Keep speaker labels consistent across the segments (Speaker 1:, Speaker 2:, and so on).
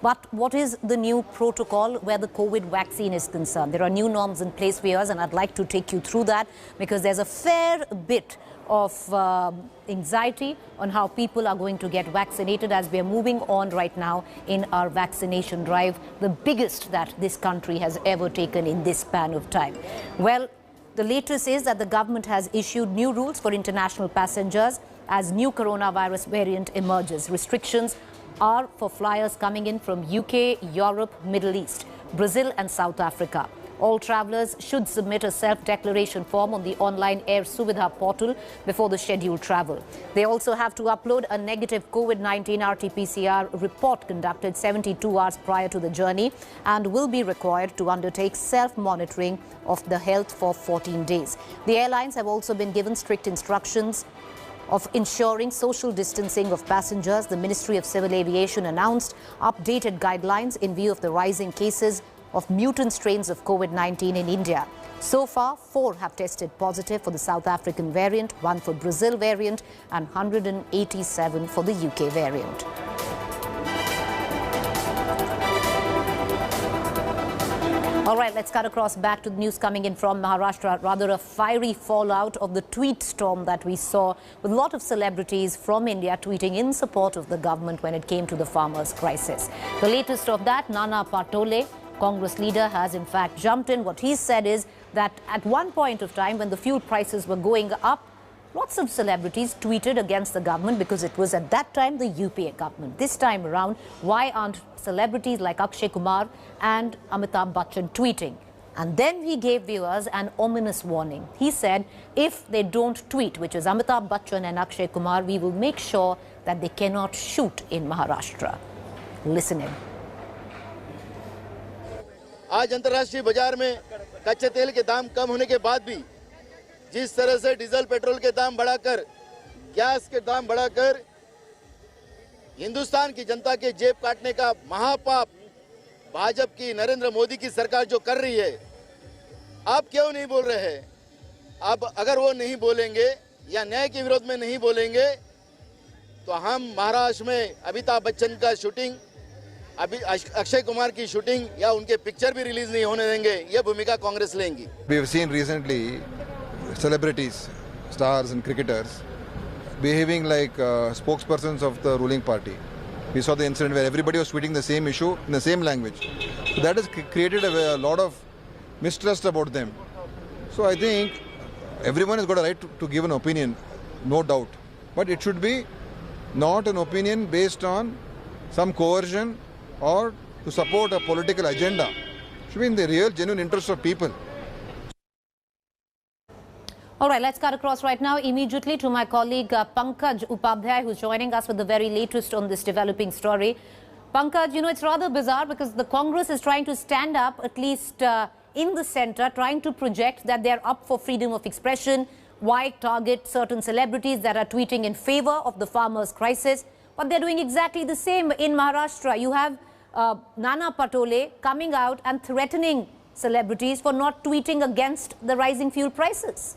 Speaker 1: But what is the new protocol where the COVID vaccine is concerned? There are new norms in place for years, and I'd like to take you through that because there's a fair bit of anxiety on how people are going to get vaccinated as we are moving on right now in our vaccination drive, the biggest that this country has ever taken in this span of time. Well, the latest is that the government has issued new rules for international passengers as new coronavirus variant emerges. Restrictions are for flyers coming in from UK, Europe, Middle East, Brazil and South Africa. All travellers should submit a self-declaration form on the online Air Suvidha portal before the scheduled travel. They also have to upload a negative COVID-19 RT-PCR report conducted 72 hours prior to the journey and will be required to undertake self-monitoring of the health for 14 days. The airlines have also been given strict instructions of ensuring social distancing of passengers. The Ministry of Civil Aviation announced updated guidelines in view of the rising cases of mutant strains of COVID-19 in India. So far, 4 have tested positive for the South African variant, 1 for Brazil variant and 187 for the UK variant. All right, let's cut across back to the news coming in from Maharashtra. Rather a fiery fallout of the tweet storm that we saw with a lot of celebrities from India tweeting in support of the government when it came to the farmers' crisis. The latest of that, Nana Patole, Congress leader, has in fact jumped in. What he said is that at one point of time when the fuel prices were going up, lots of celebrities tweeted against the government because it was at that time the UPA government. This time around, why aren't celebrities like Akshay Kumar and Amitabh Bachchan tweeting? And then he gave viewers an ominous warning. He said, if they don't tweet, which is Amitabh Bachchan and Akshay Kumar, we will make sure that they cannot shoot in Maharashtra. Listen in.
Speaker 2: आज अंतर्राष्ट्रीय बाजार में कच्चे तेल के दाम कम होने के बाद भी जिस तरह से डीजल पेट्रोल के दाम बढ़ाकर गैस के दाम बढ़ाकर हिंदुस्तान की जनता के जेब काटने का महापाप भाजपा की नरेंद्र मोदी की सरकार जो कर रही है, आप क्यों नहीं बोल रहे हैं? अब अगर वो नहीं बोलेंगे या न्याय के विरोध में नहीं बोलेंगे तो हम महाराष्ट्र में अमिताभ बच्चन का शूटिंग, अभी अक्षय कुमार की शूटिंग या उनके पिक्चर भी रिलीज नहीं होने देंगे। ये भूमिका कांग्रेस लेंगी।
Speaker 3: We have seen recently celebrities, stars and cricketers behaving like spokespersons of the ruling party. We saw the incident where everybody was tweeting the same issue in the same language. So that has created a lot of mistrust about them. So I think everyone has got a right to give an opinion, no doubt. But it should be not an opinion based on some coercion or to support a political agenda. It should be in the real, genuine interest of people.
Speaker 1: All right, let's cut across right now immediately to my colleague Pankaj Upadhyay, who's joining us with the very latest on this developing story. Pankaj, you know, it's rather bizarre because the Congress is trying to stand up, at least in the centre, trying to project that they're up for freedom of expression. Why target certain celebrities that are tweeting in favour of the farmers' crisis? But they're doing exactly the same in Maharashtra. You have Nana Patole coming out and threatening celebrities for not tweeting against the rising fuel prices.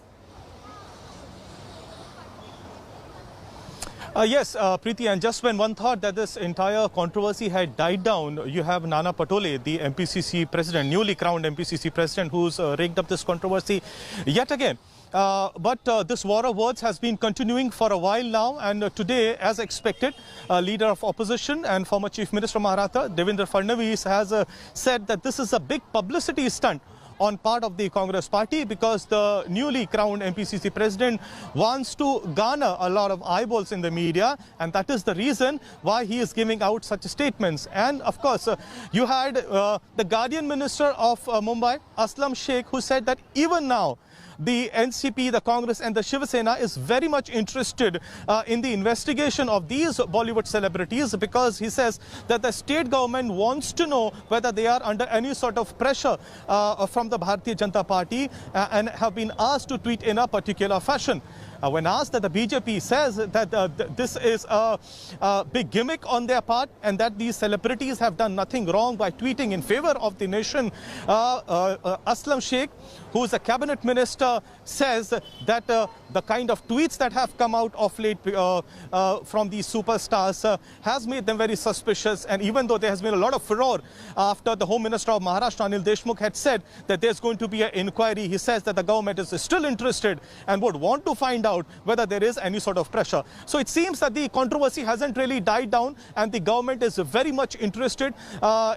Speaker 4: Yes, Preeti, and just when one thought that this entire controversy had died down, you have Nana Patole, the MPCC president, newly crowned MPCC president, who's raked up this controversy yet again. But this war of words has been continuing for a while now, and today, as expected, leader of opposition and former Chief Minister of Maharashtra, Devendra Fadnavis, has said that this is a big publicity stunt on part of the Congress party because the newly crowned MPCC president wants to garner a lot of eyeballs in the media, and that is the reason why he is giving out such statements. And of course, you had the Guardian Minister of Mumbai, Aslam Sheikh, who said that even now the NCP, the Congress and the Shiv Sena is very much interested in the investigation of these Bollywood celebrities because he says that the state government wants to know whether they are under any sort of pressure from the Bharatiya Janata Party and have been asked to tweet in a particular fashion. When asked that the BJP says that this is a big gimmick on their part and that these celebrities have done nothing wrong by tweeting in favor of the nation, Aslam Sheikh, who is a cabinet minister says that the kind of tweets that have come out of late from these superstars has made them very suspicious. And even though there has been a lot of furore after the Home Minister of Maharashtra, Anil Deshmukh, had said that there's going to be an inquiry, he says that the government is still interested and would want to find out whether there is any sort of pressure. So it seems that the controversy hasn't really died down, and the government is very much interested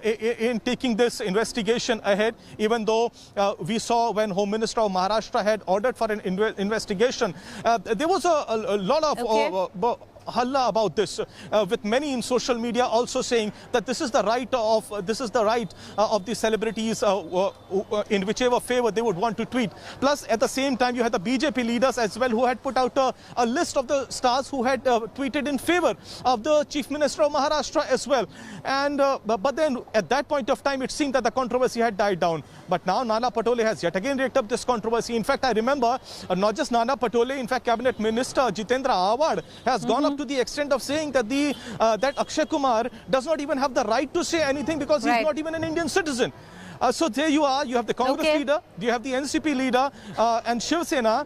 Speaker 4: in taking this investigation ahead, even though we saw when Home Minister of Maharashtra had ordered for an investigation, there was a lot of halla about this, with many in social media also saying that this is the right of the celebrities in whichever favor they would want to tweet. Plus, at the same time, you had the BJP leaders as well who had put out a list of the stars who had tweeted in favor of the Chief Minister of Maharashtra as well. And but then at that point of time, it seemed that the controversy had died down. But now Nana Patole has yet again raked up this controversy. In fact, I remember not just Nana Patole, in fact, Cabinet Minister Jitendra Awad has gone up to the extent of saying that that Akshay Kumar does not even have the right to say anything because he's not even an Indian citizen. So there you are, you have the Congress leader, you have the NCP leader and Shiv Sena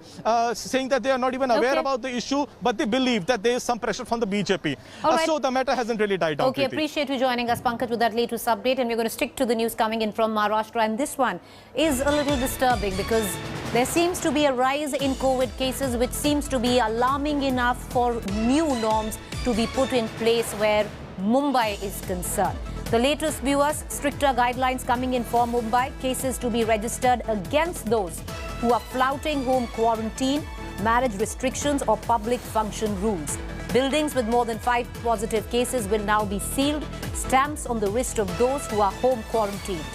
Speaker 4: saying that they are not even aware about the issue, but they believe that there is some pressure from the BJP. So the matter hasn't really died down.
Speaker 1: Okay, appreciate you joining us, Pankaj, with that latest update. And we're going to stick to the news coming in from Maharashtra. And this one is a little disturbing because there seems to be a rise in COVID cases, which seems to be alarming enough for new norms to be put in place where Mumbai is concerned. The latest, viewers, stricter guidelines coming in for Mumbai, cases to be registered against those who are flouting home quarantine, marriage restrictions or public function rules. Buildings with more than 5 positive cases will now be sealed. Stamps on the wrist of those who are home quarantined.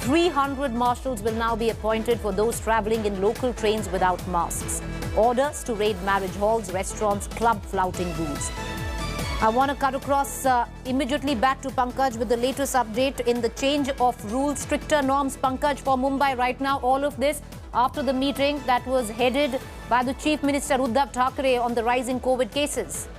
Speaker 1: 300 marshals will now be appointed for those travelling in local trains without masks. Orders to raid marriage halls, restaurants, club flouting rules. I want to cut across immediately back to Pankaj with the latest update in the change of rules, stricter norms, Pankaj, for Mumbai right now. All of this after the meeting that was headed by the Chief Minister Uddhav Thackeray on the rising COVID cases.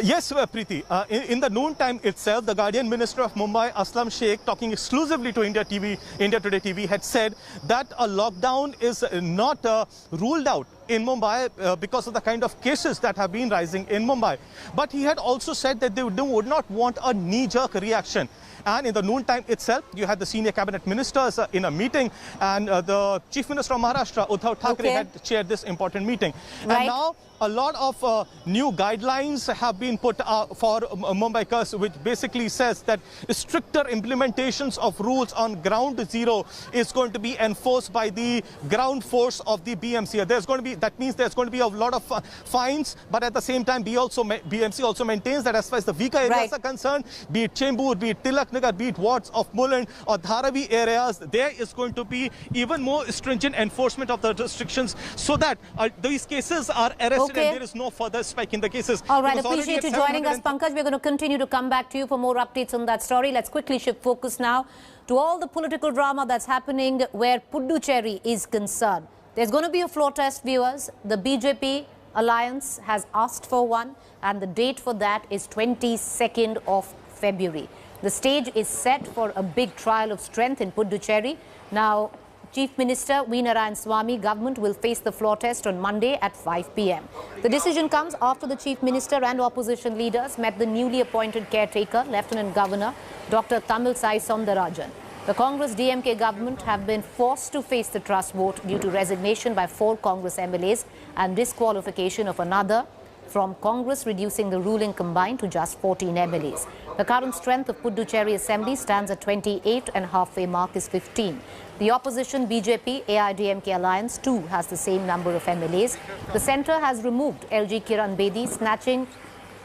Speaker 4: Yes, Preeti. In the noontime itself, the Guardian Minister of Mumbai, Aslam Sheikh, talking exclusively to India Today TV, had said that a lockdown is not ruled out in Mumbai because of the kind of cases that have been rising in Mumbai. But he had also said that they would not want a knee-jerk reaction. And in the noontime itself, you had the senior cabinet ministers in a meeting, and the Chief Minister of Maharashtra, Uddhav Thackeray, had chaired this important meeting. And now a lot of new guidelines have been put for Mumbaikars, which basically says that stricter implementations of rules on ground zero is going to be enforced by the ground force of the BMC. That means there's going to be a lot of fines, but at the same time, BMC also maintains that as far as the weaker areas are concerned, be it Chembur, be it Tilaknagar, be it wards of Mulund or Dharavi areas, there is going to be even more stringent enforcement of the restrictions so that these cases are arrested and there is no further spike in the cases.
Speaker 1: All right, appreciate you joining us, Pankaj. We're going to continue to come back to you for more updates on that story. Let's quickly shift focus now to all the political drama that's happening where Puducherry is concerned. There's going to be a floor test, viewers. The BJP alliance has asked for one, and the date for that is 22nd of February. The stage is set for a big trial of strength in Puducherry. Now, Chief Minister V. Narayan Swamy government will face the floor test on Monday at 5 p.m. The decision comes after the Chief Minister and opposition leaders met the newly appointed caretaker, Lieutenant Governor Dr. Tamilsai Soundarajan. The Congress DMK government have been forced to face the trust vote due to resignation by 4 Congress MLAs and disqualification of another from Congress, reducing the ruling combined to just 14 MLAs. The current strength of Puducherry Assembly stands at 28 and halfway mark is 15. The opposition BJP AIDMK alliance too has the same number of MLAs. The centre has removed LG Kiran Bedi, snatching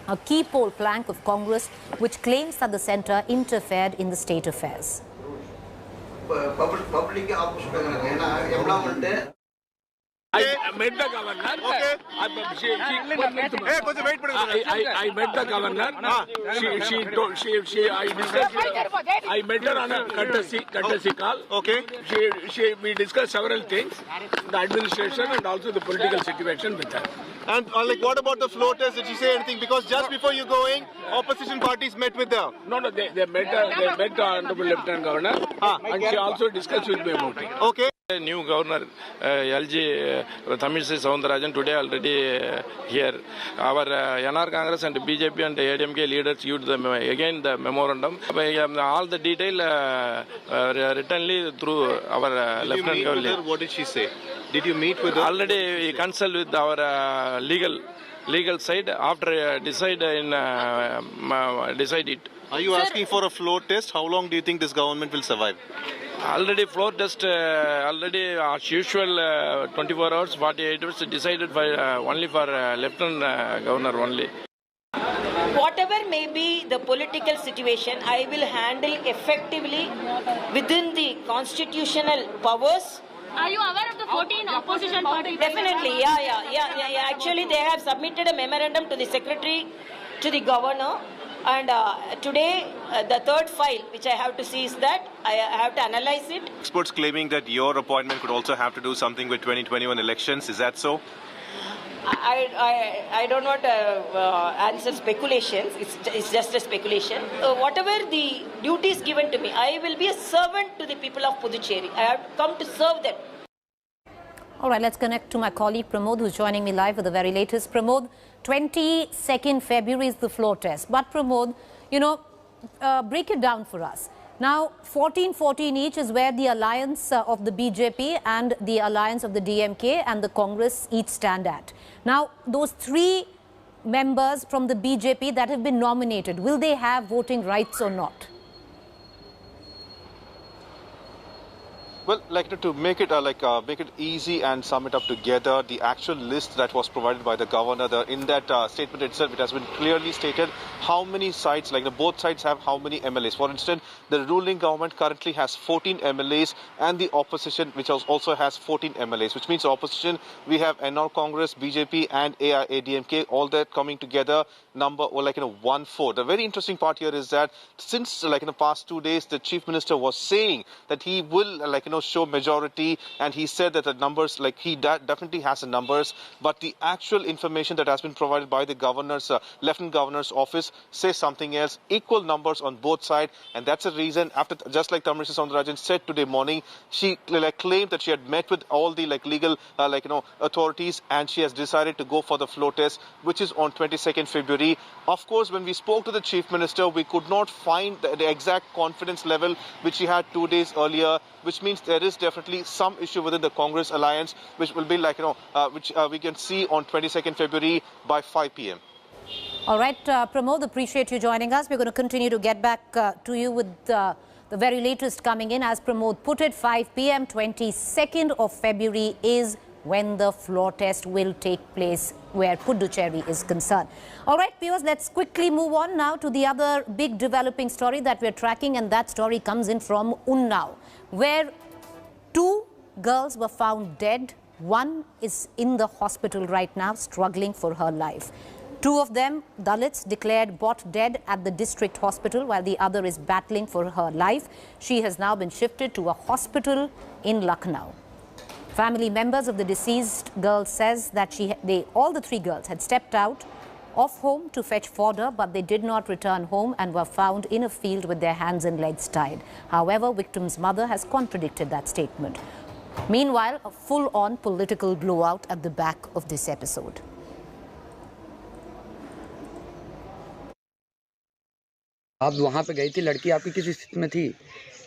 Speaker 1: a key poll plank of Congress, which claims that the centre interfered in the state affairs.
Speaker 5: met the governor.
Speaker 6: Okay.
Speaker 5: I met the governor. I met her on a courtesy call.
Speaker 6: Okay.
Speaker 5: We discussed several things, the administration and also the political situation with her.
Speaker 6: And like, what about the floor test? Did she say anything? Because just before you going, opposition parties met with her.
Speaker 5: No, they met the Honorable Lieutenant Governor, and she also discussed with me about it.
Speaker 6: Okay.
Speaker 7: New governor LG Tamilisai Soundararajan today already here. Our NR Congress and BJP and ADMK leaders used again the memorandum. All the detail writtenly through our Lieutenant Governor.
Speaker 6: What did she say? Did you meet with her?
Speaker 7: Already we consult with our legal side after decide it.
Speaker 6: Are you asking for a floor test? How long do you think this government will survive?
Speaker 7: Already floor test, already as usual 24 hours, 48 hours decided by only for Lieutenant Governor only.
Speaker 8: Whatever may be the political situation, I will handle effectively within the constitutional powers.
Speaker 9: Are you aware of the 14 opposition parties?
Speaker 8: Definitely, yeah. Actually, they have submitted a memorandum to the secretary, to the governor. And today, the third file, which I have to see is that I have to analyze it.
Speaker 6: Experts claiming that your appointment could also have to do something with 2021 elections. Is that so?
Speaker 8: I don't want to answer speculations. It's just a speculation. Whatever the duties given to me, I will be a servant to the people of Puducherry. I have come to serve them.
Speaker 1: All right, let's connect to my colleague Pramod, who's joining me live with the very latest. Pramod, 22nd February is the floor test. But Pramod, break it down for us. Now, 14-14 each is where the alliance of the BJP and the alliance of the DMK and the Congress each stand at. Now, those three members from the BJP that have been nominated, will they have voting rights or not?
Speaker 6: Well, to make it make it easy and sum it up together, the actual list that was provided by the governor, in that statement itself, it has been clearly stated how many sides, both sides have how many MLAs. For instance, the ruling government currently has 14 MLAs and the opposition, which also has 14 MLAs, which means opposition, we have NR Congress, BJP and AIADMK, all that coming together, number 1-4. The very interesting part here is that since in the past 2 days, the Chief Minister was saying that he will show majority, and he said that the numbers, he definitely has the numbers, but the actual information that has been provided by the governor's Lieutenant Governor's office says something else. Equal numbers on both sides, and that's the reason. After, just like Tamilisai Soundararajan said today morning, she claimed that she had met with all the legal authorities, and she has decided to go for the floor test, which is on 22nd February. Of course, when we spoke to the Chief Minister, we could not find the exact confidence level which he had 2 days earlier, which means there is definitely some issue within the Congress alliance, which will be which we can see on 22nd February by 5 p.m.
Speaker 1: All right, Pramod, appreciate you joining us. We're going to continue to get back to you with the very latest coming in. As Pramod put it, 5 p.m. 22nd of February is when the floor test will take place where Puducherry is concerned. All right, viewers, let's quickly move on now to the other big developing story that we're tracking, and that story comes in from Unnao, where 2 girls were found dead. One is in the hospital right now, struggling for her life. 2 of them, Dalits, declared bought dead at the district hospital, while the other is battling for her life. She has now been shifted to a hospital in Lucknow. Family members of the deceased girl says that all the 3 girls had stepped out of home to fetch fodder, but they did not return home and were found in a field with their hands and legs tied. However, victim's mother has contradicted that statement. Meanwhile, a full-on political blowout at the back of this episode.
Speaker 10: आप वहाँ पे गई थी, लड़की आपकी किस स्थिति में थी?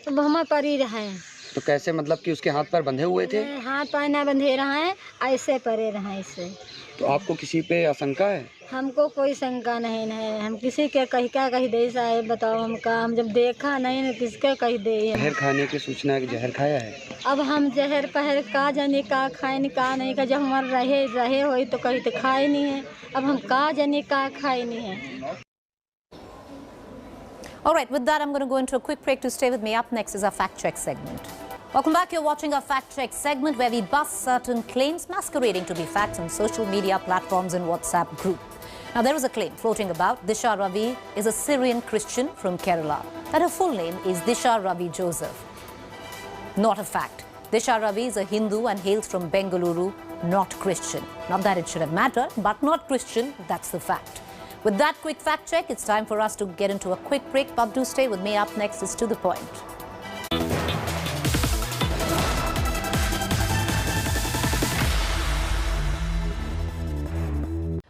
Speaker 9: तो हम पर ही रहे।
Speaker 10: तो कैसे, मतलब कि उसके हाथ पैर बंधे हुए थे?
Speaker 9: हाथ पैर न बंधे रहे, ऐसे परे रहे इससे।
Speaker 10: तो आपको किसी पे आशंका है?
Speaker 9: हमको कोई शंका नहीं है, हम किसी के कही दे साहब, बताओ हम जब देखा नहीं ना किसके कही दे।
Speaker 10: जहर खाने की सूचना है कि जहर खाया है?
Speaker 9: अब हम जहर पहर का जाने का खाए नहीं का नहीं का, जब हमारे रहे हो तो कहीं तो खाए नहीं है, अब हम का जाने का खाए नहीं है।
Speaker 1: All right, with that, I'm going to go into a quick break. To stay with me. Up next is our fact check segment. Welcome back. You're watching our fact check segment where we bust certain claims masquerading to be facts on social media platforms and WhatsApp group. Now, there is a claim floating about Disha Ravi is a Syrian Christian from Kerala, that her full name is Disha Ravi Joseph. Not a fact. Disha Ravi is a Hindu and hails from Bengaluru, not Christian. Not that it should have mattered, but not Christian, that's the fact. With that quick fact check, it's time for us to get into a quick break, but do stay with me. Up next is To The Point.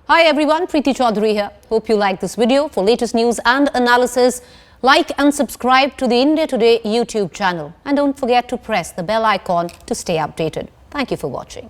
Speaker 1: Hi everyone, Preeti Chaudhary here. Hope you like this video. For latest news and analysis, like and subscribe to the India Today YouTube channel. And don't forget to press the bell icon to stay updated. Thank you for watching.